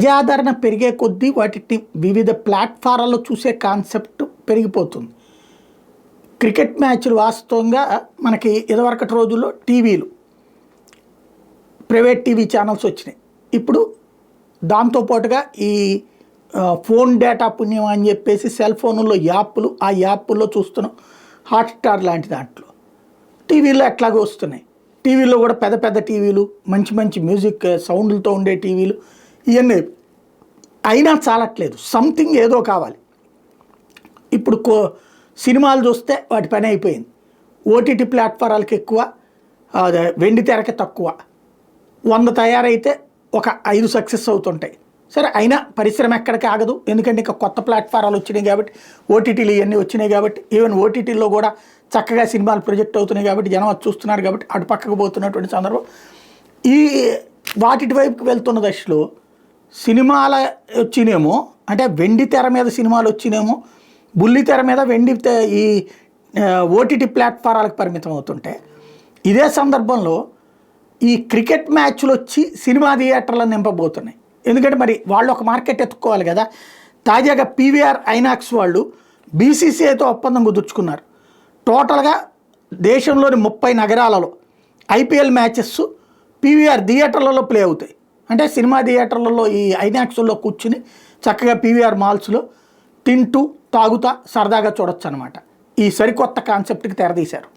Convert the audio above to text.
ప్రజాదరణ పెరిగే కొద్దీ వాటిని వివిధ ప్లాట్ఫారాల్లో చూసే కాన్సెప్ట్ పెరిగిపోతుంది. క్రికెట్ మ్యాచ్లు వాస్తవంగా మనకి ఇదివరకటి రోజుల్లో టీవీలు, ప్రైవేట్ టీవీ ఛానల్స్ వచ్చినాయి. ఇప్పుడు దాంతోపాటుగా ఈ ఫోన్ డేటా పుణ్యం అని చెప్పేసి సెల్ ఫోన్లో యాప్లు, ఆ యాప్ల్లో చూస్తున్నాం. హాట్స్టార్ లాంటి దాంట్లో టీవీలో ఎట్లాగో వస్తున్నాయి. టీవీలో కూడా పెద్ద పెద్ద టీవీలు, మంచి మంచి మ్యూజిక్ సౌండ్లతో ఉండే టీవీలు, ఇవన్నీ అయినా చాలట్లేదు. సంథింగ్ ఏదో కావాలి. ఇప్పుడు సినిమాలు చూస్తే వాటి పని అయిపోయింది. ఓటీటీ ప్లాట్ఫారాలకి ఎక్కువ, వెండి తెరకి తక్కువ. 100 తయారైతే ఒక 5 సక్సెస్ అవుతుంటాయి. సరే, అయినా పరిశ్రమ ఎక్కడికి ఆగదు. ఎందుకంటే ఇంకా కొత్త ప్లాట్ఫారాలు వచ్చినాయి కాబట్టి, ఓటీటీలు ఇవన్నీ వచ్చినాయి కాబట్టి, ఈవెన్ ఓటీటీల్లో కూడా చక్కగా సినిమాలు ప్రొజెక్ట్ అవుతున్నాయి కాబట్టి, జనం అది చూస్తున్నారు కాబట్టి అటు పక్కకు పోతున్నటువంటి సందర్భం. ఈ వాటి వైపుకి వెళ్తున్న దశలో సినిమాల వచ్చినేమో, అంటే వెండి తెర మీద సినిమాలు వచ్చినేమో, బుల్లి తెర మీద ఈ ఓటీటీ ప్లాట్ఫారాలకు పరిమితం అవుతుంటే, ఇదే సందర్భంలో ఈ క్రికెట్ మ్యాచ్లు వచ్చి సినిమా థియేటర్లను నింపబోతున్నాయి. ఎందుకంటే మరి వాళ్ళు ఒక మార్కెట్ ఎత్తుక్కోవాలి కదా. తాజాగా పీవీఆర్ ఐనాక్స్ వాళ్ళు బీసీసీఐతో ఒప్పందం కుదుర్చుకున్నారు. టోటల్గా దేశంలోని 30 నగరాలలో ఐపీఎల్ మ్యాచెస్ పీవీఆర్ థియేటర్లలో ప్లే అవుతాయి. అంటే సినిమా థియేటర్లలో ఈ ఐనాక్స్లో కూర్చుని చక్కగా పీవీఆర్ మాల్స్లో తింటూ తాగుతా సరదాగా చూడొచ్చు అనమాట. ఈ సరికొత్త కాన్సెప్ట్కి తెరదీశారు.